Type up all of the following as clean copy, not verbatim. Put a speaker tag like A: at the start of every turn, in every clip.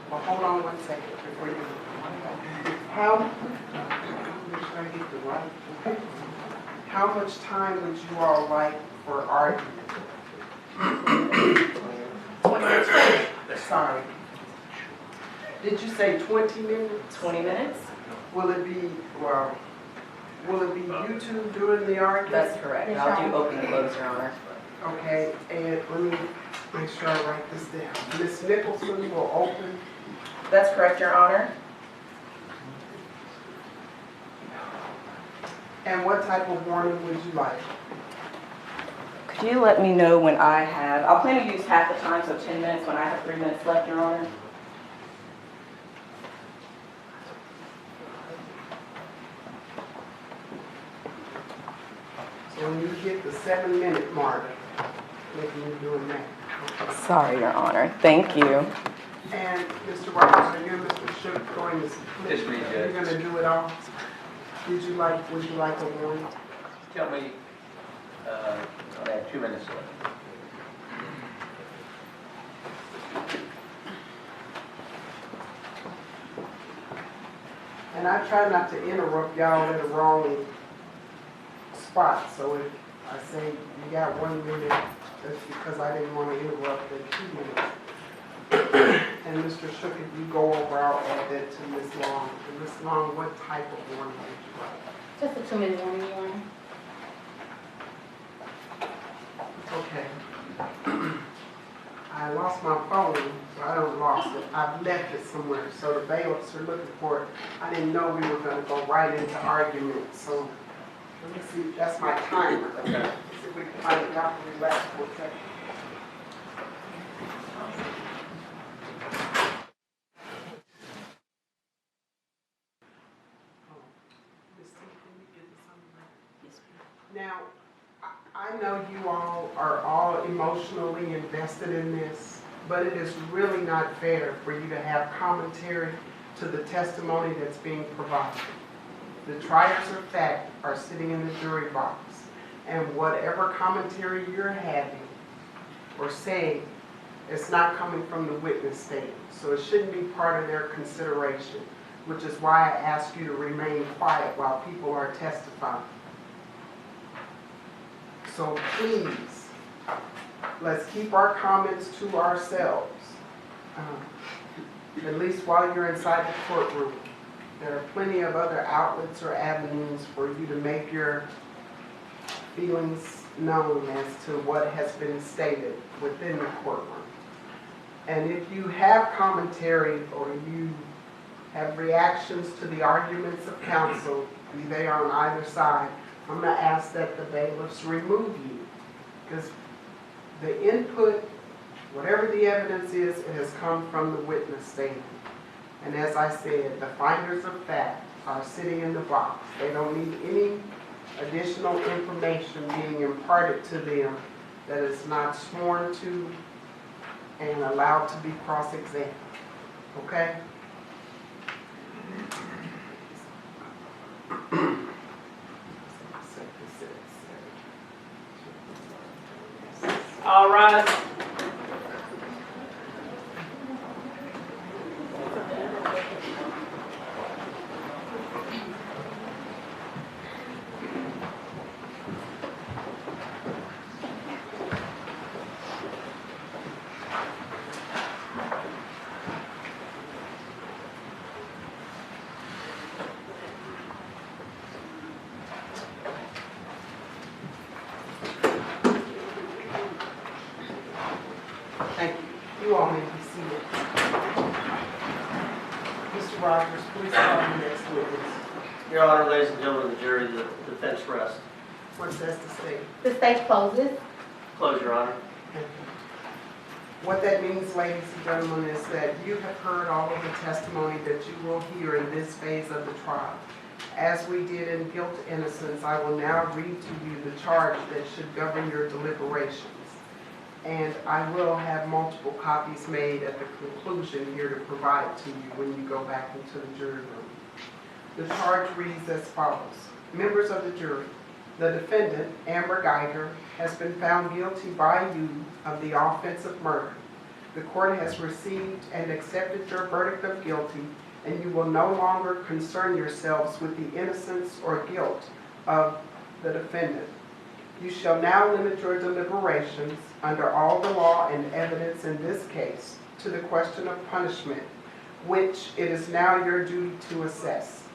A: Well, hold on one second before you. Make sure I get the right. Okay. How much time would you all like for argument?
B: 20 minutes.
A: Sorry. Did you say 20 minutes?
B: 20 minutes?
A: Will it be you two doing the argument?
B: That's correct. I'll do open and close, Your Honor.
A: Okay, and let me make sure I write this down. Ms. Nicholson will open.
B: That's correct, Your Honor.
A: And what type of warning would you like?
B: Could you let me know when I have, I'll plan to use half the time, so 10 minutes, when I have 3 minutes left, Your Honor.
A: So when you hit the 7-minute mark, maybe you're doing that. Okay.
B: Sorry, Your Honor. Thank you.
A: And Mr. Roberts, are you and Mr. Shook going to split?
C: Just me, Judge.
A: You're going to do it all? Would you like a warning?
C: Tell me, I have 2 minutes left.
A: And I try not to interrupt y'all at a wrong spot, so if I say you got 1 minute, that's because I didn't want to interrupt at 2 minutes. And Mr. Shook, if you go over, I'll add that to Ms. Long. And Ms. Long, what type of warning would you like?
D: Just a 2-minute warning, Your Honor.
A: Okay. I lost my phone, so I don't lost it. I've left it somewhere, so the bailiffs are looking for it. I didn't know we were going to go right into argument, so let me see. That's my timer. Okay. Let's see if we can find it out and relax for a second. Now, I know you all are all emotionally invested in this, but it is really not fair for you to have commentary to the testimony that's being provided. The triers of fact are sitting in the jury box, and whatever commentary you're having or saying, it's not coming from the witness stand, so it shouldn't be part of their consideration, which is why I ask you to remain quiet while people are testifying. So please, let's keep our comments to ourselves, at least while you're inside the courtroom. There are plenty of other outlets or avenues for you to make your feelings known as to what has been stated within the courtroom. And if you have commentary or you have reactions to the arguments of counsel, be they on either side, I'm going to ask that the bailiffs remove you, because the input, whatever the evidence is, it has come from the witness stand. And as I said, the finders of fact are sitting in the box. They don't need any additional information being imparted to them that is not sworn to and allowed to be cross-examined. Okay?
E: All rise.
A: Thank you. You all may be seated. Mr. Rogers, please call the next witness.
E: Your Honor, ladies and gentlemen of the jury, the defense rests.
A: What says the state?
D: The stage closes.
E: Close, Your Honor.
A: Thank you. What that means, ladies and gentlemen, is that you have heard all of the testimony that you will hear in this phase of the trial. As we did in guilt innocence, I will now read to you the charge that should govern your deliberations. And I will have multiple copies made at the conclusion here to provide to you when you go back into the jury room. The charge reads as follows. Members of the jury, the defendant, Amber Guyger, has been found guilty by you of the offense of murder. The court has received and accepted your verdict of guilty, and you will no longer concern yourselves with the innocence or guilt of the defendant. You shall now limit your deliberations under all the law and evidence in this case to the question of punishment, which it is now your duty to assess.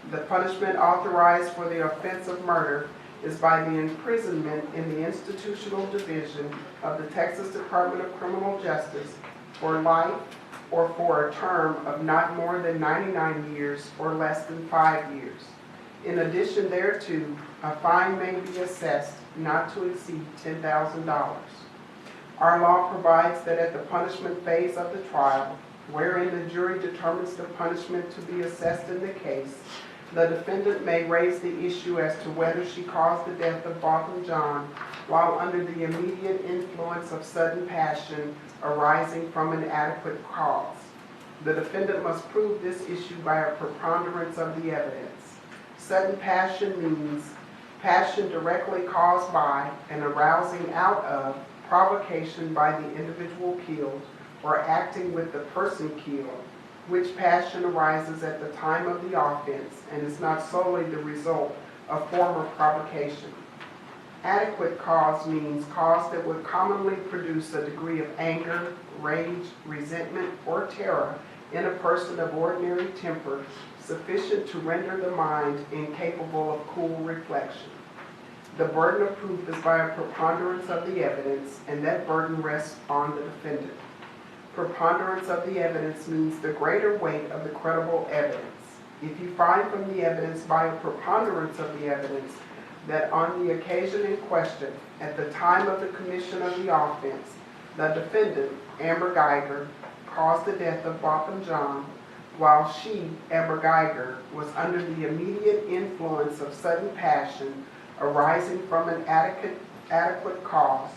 A: The punishment authorized for the offense of murder is by the imprisonment in the institutional division of the Texas Department of Criminal Justice for life or for a term of not more than 99 years or less than 5 years. In addition thereto, a fine may be assessed not to exceed $10,000. Our law provides that at the punishment phase of the trial, wherein the jury determines the punishment to be assessed in the case, the defendant may raise the issue as to whether she caused the death of Botham John while under the immediate influence of sudden passion arising from an adequate cause. The defendant must prove this issue by a preponderance of the evidence. Sudden passion means passion directly caused by and arousing out of provocation by the individual killed or acting with the person killed, which passion arises at the time of the offense and is not solely the result of former provocation. Adequate cause means cause that would commonly produce a degree of anger, rage, resentment, or terror in a person of ordinary temper sufficient to render the mind incapable of cool reflection. The burden of proof is by a preponderance of the evidence, and that burden rests on the defendant. Preponderance of the evidence means the greater weight of the credible evidence. If you find from the evidence by a preponderance of the evidence that on the occasion in question, at the time of the commission of the offense, the defendant, Amber Guyger, caused the death of Botham John, while she, Amber Guyger, was under the immediate influence of sudden passion arising from an adequate cause,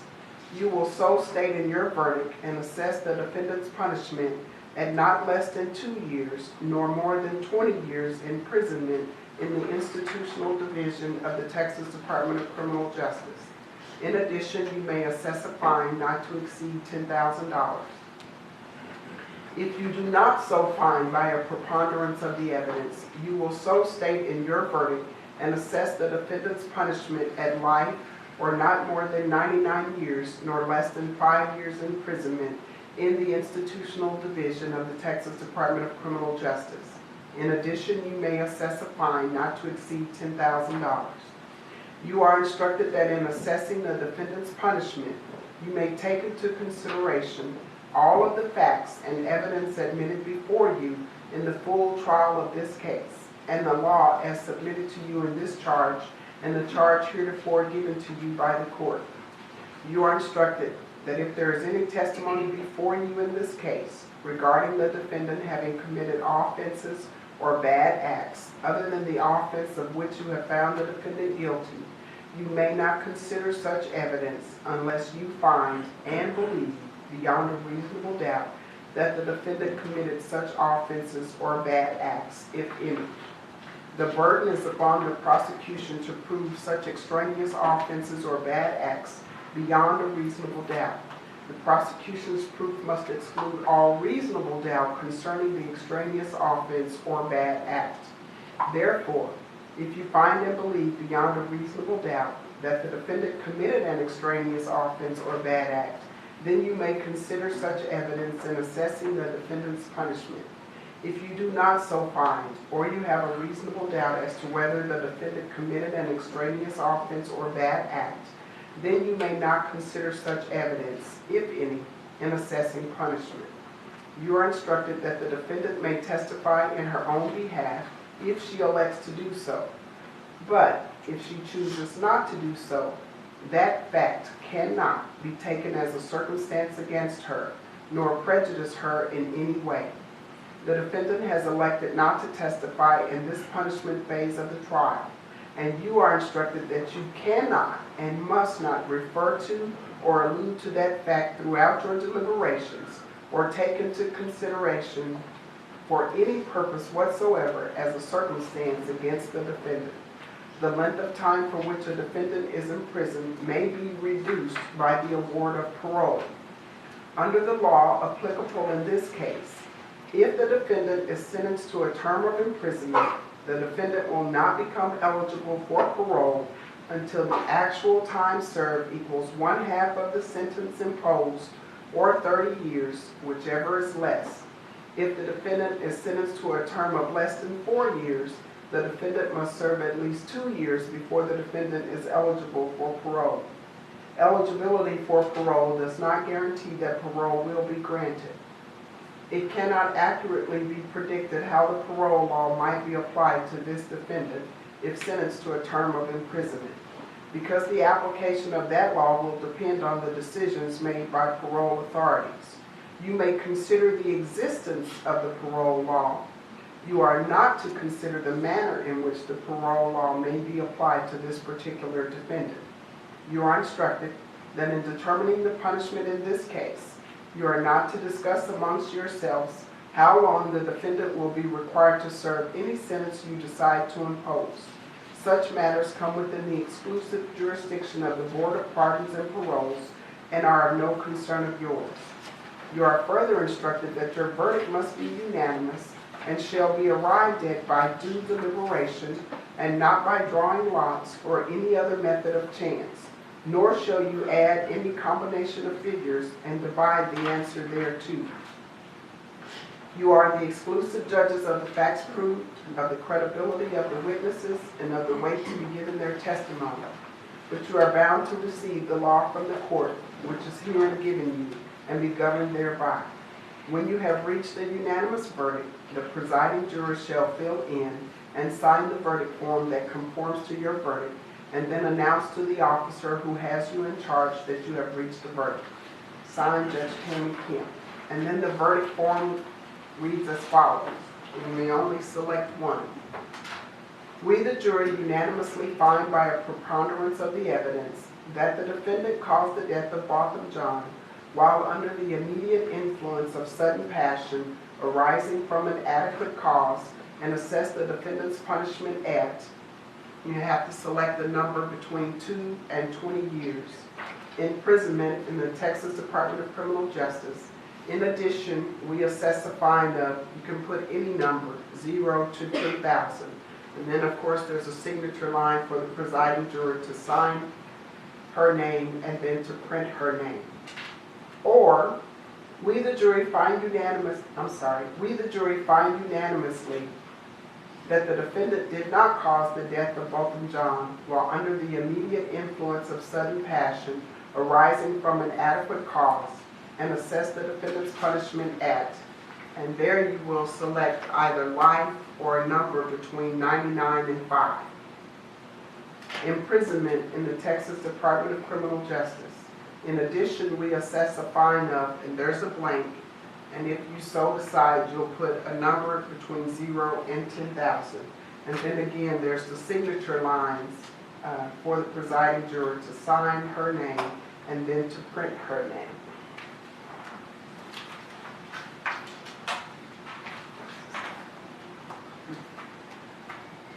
A: you will so state in your verdict and assess the defendant's punishment at not less than 2 years nor more than 20 years imprisonment in the institutional division of the Texas Department of Criminal Justice. In addition, you may assess a fine not to exceed $10,000. If you do not so find by a preponderance of the evidence, you will so state in your verdict and assess the defendant's punishment at life or not more than 99 years nor less than 5 years imprisonment in the institutional division of the Texas Department of Criminal Justice. In addition, you may assess a fine not to exceed $10,000. You are instructed that in assessing the defendant's punishment, you may take into consideration all of the facts and evidence admitted before you in the full trial of this case, and the law as submitted to you in this charge and the charge heretofore given to you by the court. You are instructed that if there is any testimony before you in this case regarding the defendant having committed offenses or bad acts other than the offense of which you have found the defendant guilty, you may not consider such evidence unless you find and believe beyond a reasonable doubt that the defendant committed such offenses or bad acts, if any. The burden is upon the prosecution to prove such extraneous offenses or bad acts beyond a reasonable doubt. The prosecution's proof must exclude all reasonable doubt concerning the extraneous offense or bad act. Therefore, if you find and believe beyond a reasonable doubt that the defendant committed an extraneous offense or bad act, then you may consider such evidence in assessing the defendant's punishment. If you do not so find, or you have a reasonable doubt as to whether the defendant committed an extraneous offense or bad act, then you may not consider such evidence, if any, in assessing punishment. You are instructed that the defendant may testify in her own behalf if she elects to do so. But if she chooses not to do so, that fact cannot be taken as a circumstance against her, nor prejudice her in any way. The defendant has elected not to testify in this punishment phase of the trial, and you are instructed that you cannot and must not refer to or allude to that fact throughout your deliberations or take into consideration for any purpose whatsoever as a circumstance against the defendant. The length of time for which a defendant is imprisoned may be reduced by the award of parole. Under the law applicable in this case, if the defendant is sentenced to a term of imprisonment, the defendant will not become eligible for parole until the actual time served equals 1/2 of the sentence imposed, or 30 years, whichever is less. If the defendant is sentenced to a term of less than 4 years, the defendant must serve at least 2 years before the defendant is eligible for parole. Eligibility for parole does not guarantee that parole will be granted. It cannot accurately be predicted how the parole law might be applied to this defendant if sentenced to a term of imprisonment, because the application of that law will depend on the decisions made by parole authorities. You may consider the existence of the parole law. You are not to consider the manner in which the parole law may be applied to this particular defendant. You are instructed that in determining the punishment in this case, you are not to discuss amongst yourselves how long the defendant will be required to serve any sentence you decide to impose. Such matters come within the exclusive jurisdiction of the Board of Pardons and Paroles and are of no concern of yours. You are further instructed that your verdict must be unanimous and shall be arrived at by due deliberation and not by drawing lots or any other method of chance, nor shall you add any combination of figures and divide the answer thereto. You are the exclusive judges of the facts proved, of the credibility of the witnesses, and of the weight to be given their testimony. But you are bound to receive the law from the court, which is herein given you, and be governed thereby. When you have reached a unanimous verdict, the presiding juror shall fill in and sign the verdict form that conforms to your verdict, and then announce to the officer who has you in charge that you have reached the verdict. Signed, Judge Tammy Kemp. And then the verdict form reads as follows. You may only select one. We, the jury, unanimously find by a preponderance of the evidence that the defendant caused the death of Botham John while under the immediate influence of sudden passion arising from an adequate cause, and assess the defendant's punishment at, you have to select a number between 2 and 20 years, imprisonment in the Texas Department of Criminal Justice. In addition, we assess a fine of, you can put any number, 0 to 2,000. And then, of course, there's a signature line for the presiding juror to sign her name and then to print her name. Or, we the jury find unanimously that the defendant did not cause the death of Botham John while under the immediate influence of sudden passion arising from an adequate cause, and assess the defendant's punishment at, and there you will select either life or a number between 99 and 5. Imprisonment in the Texas Department of Criminal Justice. In addition, we assess a fine of, and there's a blank, and if you so decide, you'll put a number between 0 and 10,000. And then again, there's the signature lines for the presiding juror to sign her name and then to print her name.